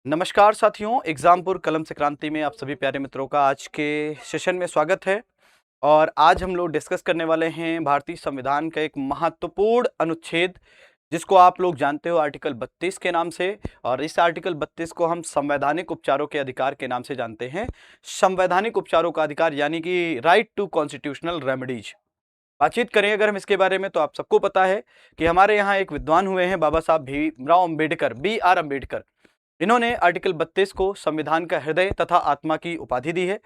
नमस्कार साथियों, एग्जामपुर कलम से क्रांति में आप सभी प्यारे मित्रों का आज के सेशन में स्वागत है। और आज हम लोग डिस्कस करने वाले हैं भारतीय संविधान का एक महत्वपूर्ण अनुच्छेद, जिसको आप लोग जानते हो आर्टिकल 32 के नाम से। और इस आर्टिकल 32 को हम संवैधानिक उपचारों के अधिकार के नाम से जानते हैं। संवैधानिक उपचारों का अधिकार यानी कि राइट टू कॉन्स्टिट्यूशनल रेमेडीज। बातचीत करें अगर हम इसके बारे में, तो आप सबको पता है कि हमारे यहाँ एक विद्वान हुए हैं बाबा साहब भीमराव अम्बेडकर, BR अम्बेडकर। इन्होंने आर्टिकल 32 को संविधान का हृदय तथा आत्मा की उपाधि दी है।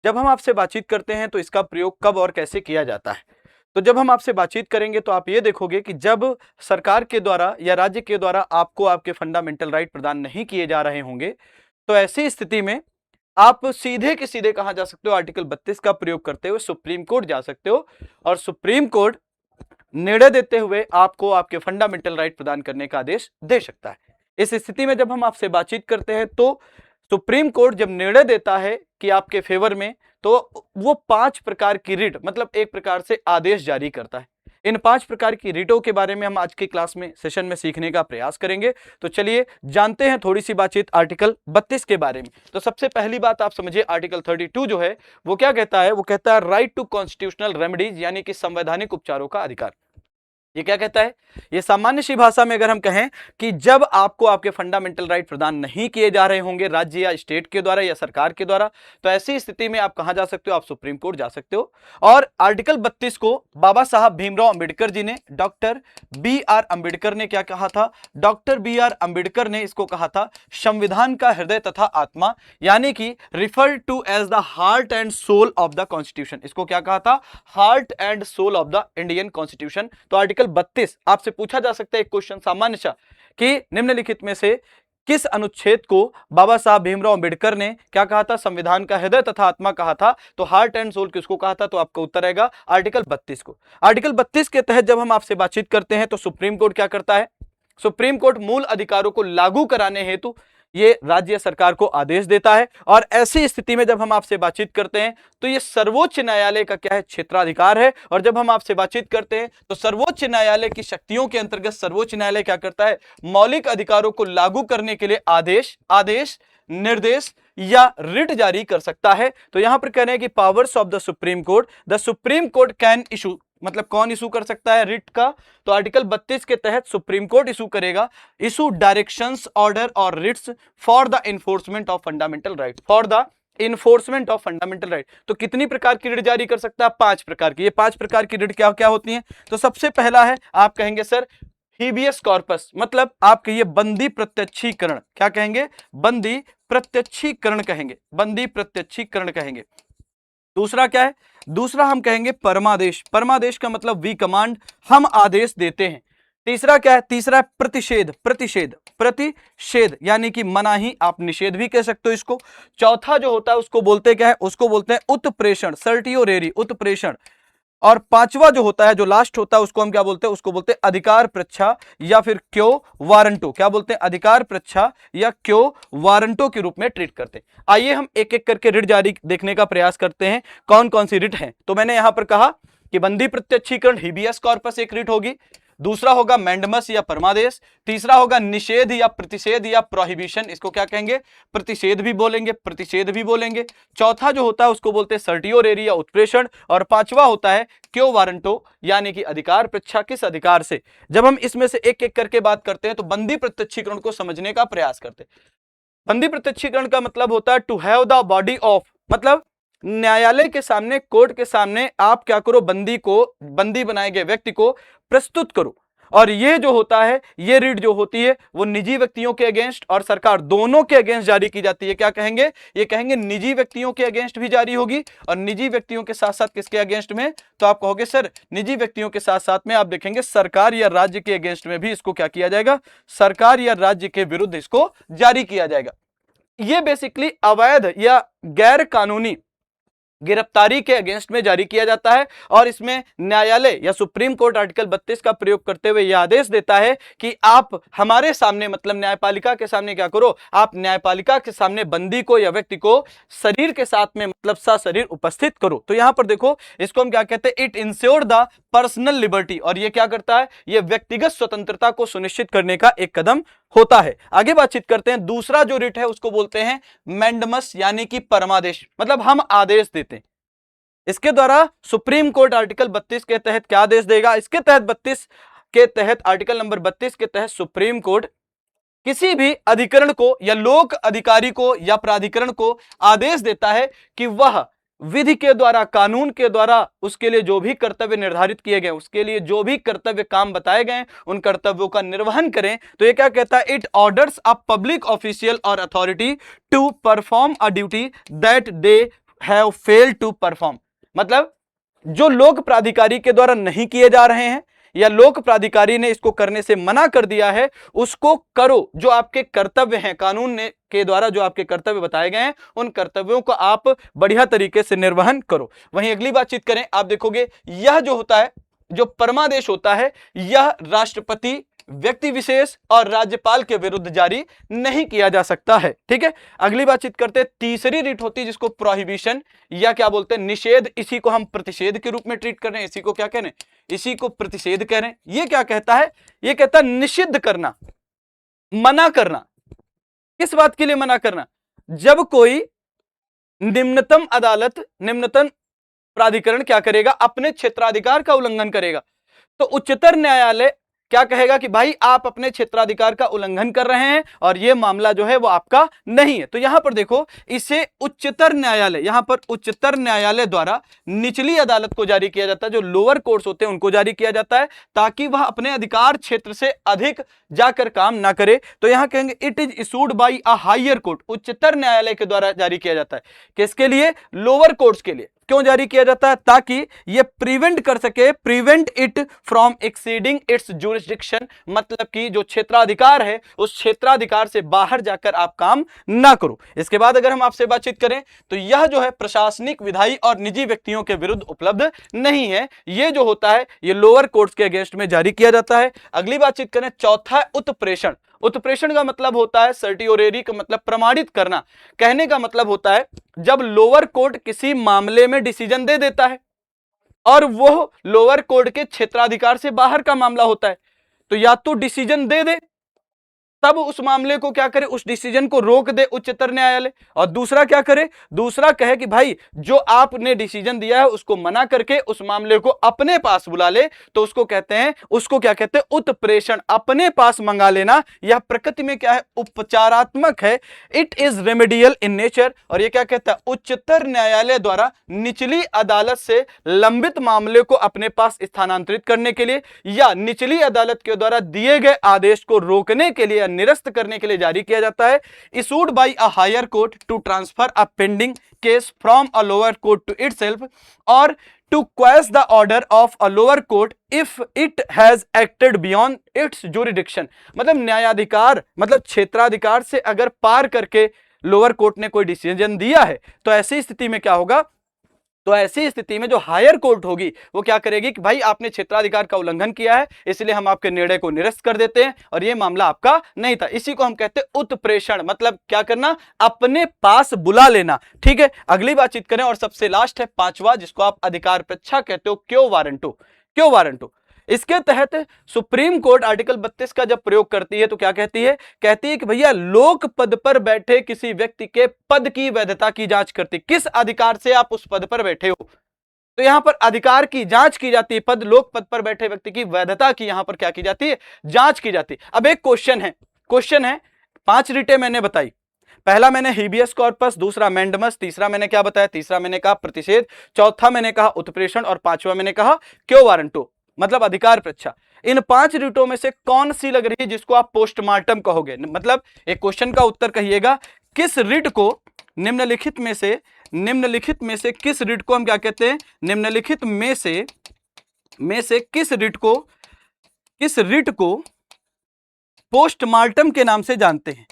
जब हम आपसे बातचीत करते हैं तो इसका प्रयोग कब और कैसे किया जाता है, तो जब हम आपसे बातचीत करेंगे तो आप ये देखोगे कि जब सरकार के द्वारा या राज्य के द्वारा आपको आपके फंडामेंटल राइट प्रदान नहीं किए जा रहे होंगे, तो ऐसी स्थिति में आप सीधे के सीधे कहां जा सकते हो, आर्टिकल 32 का प्रयोग करते हुए सुप्रीम कोर्ट जा सकते हो। और सुप्रीम कोर्ट निर्णय देते हुए आपको आपके फंडामेंटल राइट प्रदान करने का आदेश दे सकता है। इस स्थिति में जब हम आपसे बातचीत करते हैं तो सुप्रीम कोर्ट जब निर्णय देता है कि आपके फेवर में, तो वो 5 प्रकार की रिट, मतलब एक प्रकार से आदेश जारी करता है। इन 5 प्रकार की रिटों के बारे में हम आज की क्लास में सेशन में सीखने का प्रयास करेंगे। तो चलिए जानते हैं थोड़ी सी बातचीत आर्टिकल 32 के बारे में। तो सबसे पहली बात आप समझिए, आर्टिकल 32 जो है वो क्या कहता है, वो कहता है राइट टू कॉन्स्टिट्यूशनल रेमेडीज, यानी कि संवैधानिक उपचारों का अधिकार। ये क्या कहता है, ये सामान्य सी भाषा में अगर हम कहें कि जब आपको आपके फंडामेंटल राइट प्रदान नहीं किए जा रहे होंगे राज्य या स्टेट के द्वारा या सरकार के द्वारा, तो ऐसी स्थिति में आप कहां जा सकते हो, आप सुप्रीम कोर्ट जा सकते हो। और आर्टिकल 32 को बाबा साहब भीमराव अंबेडकर जी ने, डॉक्टर BR अम्बेडकर ने क्या कहा था, डॉक्टर BR अम्बेडकर ने इसको कहा था संविधान का हृदय तथा आत्मा, यानी कि refer to as the heart and soul of the constitution. इसको क्या कहा था, heart and soul of the Indian constitution. तो आर्टिकल 32 आपसे पूछा जा सकता है एक क्वेश्चन सामान्य सा, कि निम्नलिखित में से किस अनुच्छेद को बाबा साहब भीमराव अंबेडकर ने क्या कहा था, संविधान का हृदय तथा आत्मा कहा था, तो हार्ट एंड सोल किसको कहा था, तो आपका उत्तर आएगा आर्टिकल 32 को। आर्टिकल 32 के तहत जब हम आपसे बातचीत करते हैं तो सुप्रीम कोर्ट क्या करता है, सुप्रीम कोर्ट मूल अधिकारों को लागू कराने हेतु ये राज्य सरकार को आदेश देता है। और ऐसी स्थिति में जब हम आपसे बातचीत करते हैं तो ये सर्वोच्च न्यायालय का क्या है, क्षेत्राधिकार है। और जब हम आपसे बातचीत करते हैं तो सर्वोच्च न्यायालय की शक्तियों के अंतर्गत सर्वोच्च न्यायालय क्या करता है, मौलिक अधिकारों को लागू करने के लिए आदेश, निर्देश या रिट जारी कर सकता है। तो यहां पर कह रहे हैं कि powers of the supreme court can issue, मतलब कौन इशू कर सकता है रिट का, तो आर्टिकल 32 के तहत सुप्रीम कोर्ट इशू करेगा, इशू डायरेक्शंस, ऑर्डर और Ritz for the enforcement of fundamental right, for the enforcement of fundamental right. तो कितनी प्रकार की रिट जारी कर सकता है, 5 प्रकार की। ये 5 प्रकार की रिट क्या क्या होती हैं, तो सबसे पहला है, आप कहेंगे सर हीबियस कॉर्पस, मतलब आपके ये बंदी प्रत्यक्षीकरण, क्या कहेंगे, बंदी प्रत्यक्षीकरण कहेंगे, बंदी प्रत्यक्षीकरण कहेंगे। दूसरा क्या है, दूसरा हम कहेंगे परमादेश, परमादेश का मतलब वी कमांड, हम आदेश देते हैं। तीसरा क्या है, तीसरा है प्रतिषेध यानी कि मनाही, आप निषेध भी कह सकते हो इसको। चौथा जो होता है उसको बोलते क्या है, उसको बोलते हैं उत्प्रेषण, सर्टियोरेरी, उत्प्रेषण। और पांचवा जो होता है, जो लास्ट होता है, उसको हम क्या बोलते हैं, उसको बोलते हैं अधिकार प्रच्छा या फिर क्यो वारंटो, क्या बोलते हैं, अधिकार प्रच्छा या क्यो वारंटो के रूप में ट्रीट करते हैं। आइए हम एक एक करके रिट जारी देखने का प्रयास करते हैं, कौन कौन सी रिट है। तो मैंने यहां पर कहा कि बंदी प्रत्यक्षीकरण, हिबियस कॉर्पस एक रिट होगी, दूसरा होगा मैंडमस या परमादेश, तीसरा होगा निषेध या प्रतिषेध या प्रोहिबिशन, इसको क्या कहेंगे, प्रतिषेध भी बोलेंगे, प्रतिषेध भी बोलेंगे। चौथा जो होता है उसको बोलते हैं सर्टियोरेरी या उत्प्रेषण, और पांचवा होता है क्यो वारंटो, यानी कि अधिकार पृच्छा, किस अधिकार से। जब हम इसमें से एक एक करके बात करते हैं तो बंदी प्रत्यक्षीकरण को समझने का प्रयास करते हैं। बंदी प्रत्यक्षीकरण का मतलब होता है to have the body of, मतलब न्यायालय के सामने, कोर्ट के सामने आप क्या करो, बंदी बनाए गए व्यक्ति को प्रस्तुत करो। और ये जो होता है, ये रिट जो होती है वो निजी व्यक्तियों के अगेंस्ट और सरकार दोनों के अगेंस्ट जारी की जाती है। क्या कहेंगे, ये कहेंगे निजी व्यक्तियों के अगेंस्ट भी जारी होगी, और निजी व्यक्तियों के साथ साथ किसके अगेंस्ट में, तो आप कहोगे सर निजी व्यक्तियों के साथ साथ में आप देखेंगे सरकार या राज्य के अगेंस्ट में भी इसको क्या किया जाएगा, सरकार या राज्य के विरुद्ध इसको जारी किया जाएगा। ये बेसिकली अवैध या गैर कानूनी गिरफ्तारी के अगेंस्ट में जारी किया जाता है। और इसमें न्यायालय या सुप्रीम कोर्ट आर्टिकल 32 का प्रयोग करते हुए यह आदेश देता है कि आप हमारे सामने, मतलब न्यायपालिका के सामने क्या करो, आप न्यायपालिका के सामने बंदी को या व्यक्ति को शरीर के साथ में, मतलब सशरीर उपस्थित करो। तो यहां पर देखो, इसको हम क्या कहते हैं, it ensure the personal liberty, और ये क्या करता है, ये व्यक्तिगत स्वतंत्रता को सुनिश्चित करने का एक कदम होता है। आगे बातचीत करते हैं। दूसरा जो रिट है उसको बोलते हैं मैंडमस, यानी कि परमादेश, मतलब हम आदेश देते हैं। इसके द्वारा सुप्रीम कोर्ट आर्टिकल 32 के तहत क्या आदेश देगा, इसके तहत 32 के तहत, आर्टिकल नंबर 32 के तहत सुप्रीम कोर्ट किसी भी अधिकरण को या लोक अधिकारी को या प्राधिकरण को आदेश देता है कि वह विधि के द्वारा, कानून के द्वारा उसके लिए जो भी कर्तव्य निर्धारित किए गए, उसके लिए जो भी कर्तव्य काम बताए गए, उन कर्तव्यों का निर्वहन करें। तो ये क्या कहता है, it orders a public official और authority to perform a duty that they have failed to perform. मतलब जो लोक प्राधिकारी के द्वारा नहीं किए जा रहे हैं या लोक प्राधिकारी ने इसको करने से मना कर दिया है, उसको करो। जो आपके कर्तव्य हैं, कानून ने के द्वारा जो आपके कर्तव्य बताए गए हैं, उन कर्तव्यों को आप बढ़िया तरीके से निर्वहन करो। वहीं अगली बातचीत करें, आप देखोगे यह जो होता है, जो परमादेश होता है, यह राष्ट्रपति, व्यक्ति विशेष और राज्यपाल के विरुद्ध जारी नहीं किया जा सकता है। ठीक है, अगली बातचीत करते हैं। तीसरी रिट होती है जिसको प्रोहिबिशन या क्या बोलते हैं, निषेध। इसी को हम प्रतिषेध के रूप में ट्रीट कर रहे हैं। इसी को क्या कह रहे हैं, इसी को प्रतिषेध कह रहे हैं। ये क्या कहता है, ये कहता है निषिद्ध करना, मना करना। किस बात के लिए मना करना, जब कोई निम्नतम अदालत, निम्नतम प्राधिकरण क्या करेगा, अपने क्षेत्राधिकार का उल्लंघन करेगा, तो उच्चतर न्यायालय क्या कहेगा कि भाई आप अपने क्षेत्राधिकार का उल्लंघन कर रहे हैं और यह मामला जो है वो आपका नहीं है। तो यहां पर देखो, इसे उच्चतर न्यायालय, यहां पर उच्चतर न्यायालय द्वारा निचली अदालत को जारी किया जाता है, जो लोअर कोर्ट्स होते हैं उनको जारी किया जाता है, ताकि वह अपने अधिकार क्षेत्र से अधिक जाकर काम ना करे। तो यहां कहेंगे it is issued by a higher court, उच्चतर न्यायालय के द्वारा जारी किया जाता है। किसके लिए, लोअर कोर्ट्स के लिए। क्यों जारी किया जाता है, ताकि यह प्रिवेंट कर सके, prevent it from exceeding it's jurisdiction, मतलब कि जो क्षेत्राधिकार है उस क्षेत्राधिकार से बाहर जाकर आप काम ना करो। इसके बाद अगर हम आपसे बातचीत करें तो यह जो है प्रशासनिक, विधायी और निजी व्यक्तियों के विरुद्ध उपलब्ध नहीं है। यह जो होता है ये लोअर कोर्ट्स के अगेंस्ट में जारी किया जाता है। अगली बातचीत करें, चौथा उत्प्रेषण। उत्प्रेषण का मतलब होता है सर्टियोरेरी, का मतलब प्रमाणित करना। कहने का मतलब होता है जब लोअर कोर्ट किसी मामले में डिसीजन दे देता है और वो लोअर कोर्ट के क्षेत्राधिकार से बाहर का मामला होता है, तो या तो डिसीजन दे दे, तब उस मामले को क्या करे, उस डिसीजन को रोक दे उच्चतर न्यायालय, और दूसरा क्या करे, दूसरा कहे कि भाई जो आपने डिसीजन दिया है उसको मना करके उस मामले को अपने पास बुला ले, तो उसको कहते हैं, उसको क्या कहते हैं, उत्प्रेषण, अपने पास मंगा लेना। यह प्रकृति में क्या है, उपचारात्मक है, it is remedial in nature. और ये क्या कहता है, उच्चतर न्यायालय द्वारा निचली अदालत से लंबित मामले को अपने पास स्थानांतरित करने के लिए या निचली अदालत के द्वारा दिए गए आदेश को रोकने के लिए, निरस्त करने के लिए जारी किया जाता है। Issued by a higher court to transfer a pending case from a lower court to itself और to quash the order of a lower court if it has acted beyond its jurisdiction. मतलब न्यायाधिकार, मतलब क्षेत्राधिकार से अगर पार करके lower court ने कोई डिसीजन दिया है, तो ऐसी स्थिति में क्या होगा, तो ऐसी स्थिति में जो हायर कोर्ट होगी वो क्या करेगी कि भाई आपने क्षेत्राधिकार का उल्लंघन किया है, इसलिए हम आपके निर्णय को निरस्त कर देते हैं और ये मामला आपका नहीं था। इसी को हम कहते हैं उत्प्रेषण, मतलब क्या करना, अपने पास बुला लेना। ठीक है, अगली बातचीत करें और सबसे लास्ट है पांचवा, जिसको आप अधिकार प्रच्छा कहते हो, क्यो वारंटो। क्यो वारंटो, इसके तहत सुप्रीम कोर्ट आर्टिकल 32 का जब प्रयोग करती है तो क्या कहती है, कहती है कि भैया लोक पद पर बैठे किसी व्यक्ति के पद की वैधता की जांच करती, किस अधिकार से आप उस पद पर बैठे हो। तो यहां पर अधिकार की जांच की जाती है, पद, लोक पद पर बैठे व्यक्ति की वैधता की यहां पर क्या की जाती है, जांच की जाती है। अब एक क्वेश्चन है, 5 रिटें मैंने बताई, पहला मैंने हीबियस कॉर्पस, दूसरा मैंडमस, तीसरा मैंने क्या बताया, तीसरा मैंने कहा प्रतिषेध, चौथा मैंने कहा उत्प्रेषण और पांचवा मैंने कहा क्यो वारंटो, मतलब अधिकार प्रच्छा। इन 5 रिटों में से कौन सी लग रही है जिसको आप पोस्टमार्टम कहोगे, मतलब एक क्वेश्चन का उत्तर कहिएगा, किस रिट को निम्नलिखित में से किस रिट को हम क्या कहते हैं, निम्नलिखित में से किस रिट को पोस्टमार्टम के नाम से जानते हैं,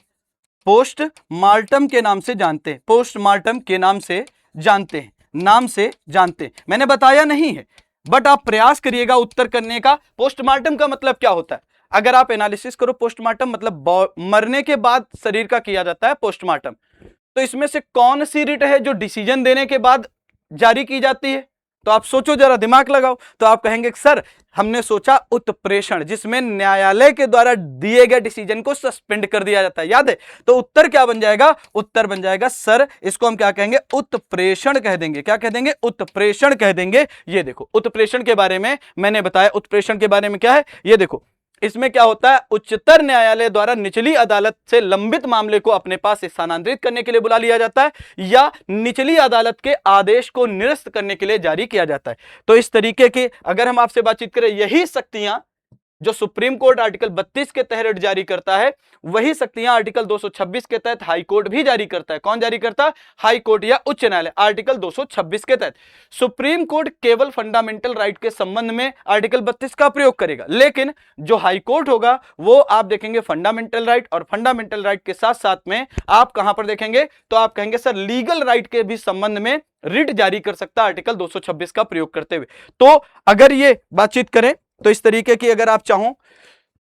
पोस्टमार्टम के नाम से जानते हैं, पोस्टमार्टम के नाम से जानते हैं। नाम से जानते हैं? मैंने बताया नहीं है, बट आप प्रयास करिएगा उत्तर करने का। पोस्टमार्टम का मतलब क्या होता है? अगर आप एनालिसिस करो, पोस्टमार्टम मतलब मरने के बाद शरीर का किया जाता है पोस्टमार्टम। तो इसमें से कौन सी रिट है जो डिसीजन देने के बाद जारी की जाती है? तो आप सोचो, जरा दिमाग लगाओ। तो आप कहेंगे सर हमने सोचा उत्प्रेषण, जिसमें न्यायालय के द्वारा दिए गए डिसीजन को सस्पेंड कर दिया जाता है, याद है? तो उत्तर क्या बन जाएगा? उत्तर बन जाएगा सर, इसको हम क्या कहेंगे? उत्प्रेषण कह देंगे। क्या कह देंगे? उत्प्रेषण कह देंगे। ये देखो, उत्प्रेषण के बारे में मैंने बताया। उत्प्रेषण के बारे में क्या है ये देखो। इसमें क्या होता है? उच्चतर न्यायालय द्वारा निचली अदालत से लंबित मामले को अपने पास स्थानांतरित करने के लिए बुला लिया जाता है, या निचली अदालत के आदेश को निरस्त करने के लिए जारी किया जाता है। तो इस तरीके के अगर हम आपसे बातचीत करें, यही शक्तियां जो सुप्रीम कोर्ट आर्टिकल 32 के तहत जारी करता है, वही शक्तियां आर्टिकल 226 के तहत हाई कोर्ट भी जारी करता है। कौन जारी करता है? हाई कोर्ट या उच्च न्यायालय, आर्टिकल 226 के तहत। सुप्रीम कोर्ट केवल फंडामेंटल राइट के संबंध में आर्टिकल 32 का प्रयोग करेगा, लेकिन जो हाई कोर्ट होगा वो आप देखेंगे फंडामेंटल राइट, और फंडामेंटल राइट के साथ साथ में आप कहां पर देखेंगे? तो आप कहेंगे सर लीगल राइट के भी संबंध में रिट जारी कर सकता है आर्टिकल 226 का प्रयोग करते हुए। तो अगर ये बातचीत करें तो इस तरीके की अगर आप चाहो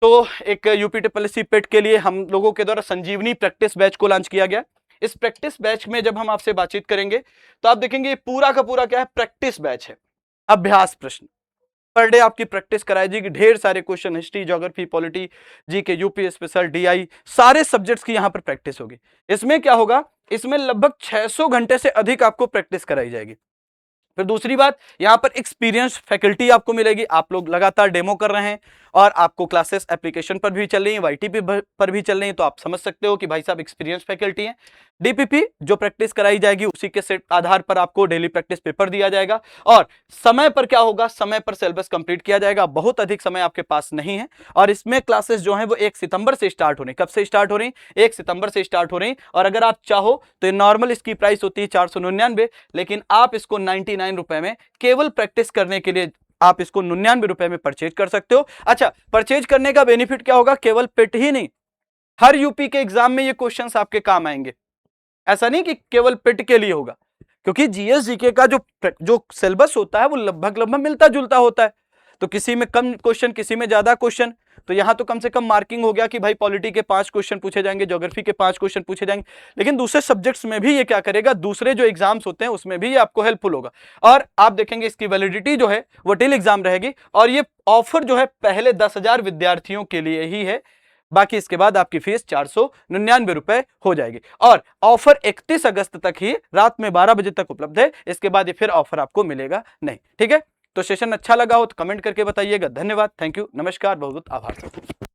तो एक यूपीटीपीएससी पेट के लिए हम लोगों के द्वारा संजीवनी प्रैक्टिस बैच को लॉन्च किया गया। इस प्रैक्टिस बैच में जब हम आपसे बातचीत करेंगे तो आप देखेंगे पूरा का पूरा क्या है? प्रैक्टिस बैच है। अभ्यास प्रश्न पर डे आपकी प्रैक्टिस कराई जाएगी। ढेर सारे question, history, geography, polity, GK, UP special, DI, सारे सब्जेक्ट्स की यहां पर प्रैक्टिस होगी। इसमें क्या होगा? इसमें लगभग 600 घंटे से अधिक आपको प्रैक्टिस कराई जाएगी। फिर दूसरी बात, यहां पर एक्सपीरियंस फैकल्टी आपको मिलेगी। आप लोग लगातार डेमो कर रहे हैं और आपको क्लासेस एप्लीकेशन पर भी चल रही है, वाईटीपी पर भी चल रही है, तो आप समझ सकते हो कि भाई साहब एक्सपीरियंस फैकल्टी है। डीपीपी जो प्रैक्टिस कराई जाएगी उसी के सेट आधार पर आपको डेली प्रैक्टिस पेपर दिया जाएगा, और समय पर क्या होगा? समय पर सिलेबस कंप्लीट किया जाएगा। बहुत अधिक समय आपके पास नहीं है, और इसमें क्लासेस जो है वो 1 सितंबर से स्टार्ट हो रही। कब से स्टार्ट हो रही? 1 सितंबर से स्टार्ट हो रही। और अगर आप चाहो तो नॉर्मल इसकी प्राइस होती है 499, लेकिन आप इसको 99 रुपए में केवल प्रैक्टिस करने के लिए आप इसको 99 रुपए में परचेज कर सकते हो। अच्छा, परचेज करने का बेनिफिट क्या होगा? केवल पेट ही नहीं, हर यूपी के एग्जाम में ये क्वेश्चंस आपके काम आएंगे। ऐसा नहीं कि केवल पेट के लिए होगा, क्योंकि जीएस जीके का जो सिलेबस होता है वो लगभग मिलता जुलता होता है। तो किसी में कम क्वेश्चन, किसी में ज्यादा क्वेश्चन। तो यहां तो कम से कम मार्किंग हो गया कि भाई पॉलिटी के 5 क्वेश्चन पूछे जाएंगे, ज्योग्राफी के 5 क्वेश्चन पूछे जाएंगे। लेकिन दूसरे सब्जेक्ट्स में भी ये क्या करेगा? दूसरे जो एग्जाम्स होते हैं उसमें भी ये आपको हेल्पफुल होगा। और आप देखेंगे इसकी वैलिडिटी जो है वो टिल एग्जाम रहेगी, और ये ऑफर जो है पहले 10,000 विद्यार्थियों के लिए ही है। बाकी इसके बाद आपकी फीस 499 रुपए हो जाएगी, और ऑफर 31 अगस्त तक ही रात में 12 बजे तक उपलब्ध है। इसके बाद ये फिर ऑफर आपको मिलेगा नहीं। ठीक है, तो सेशन अच्छा लगा हो तो कमेंट करके बताइएगा। धन्यवाद, थैंक यू, नमस्कार, बहुत बहुत आभार।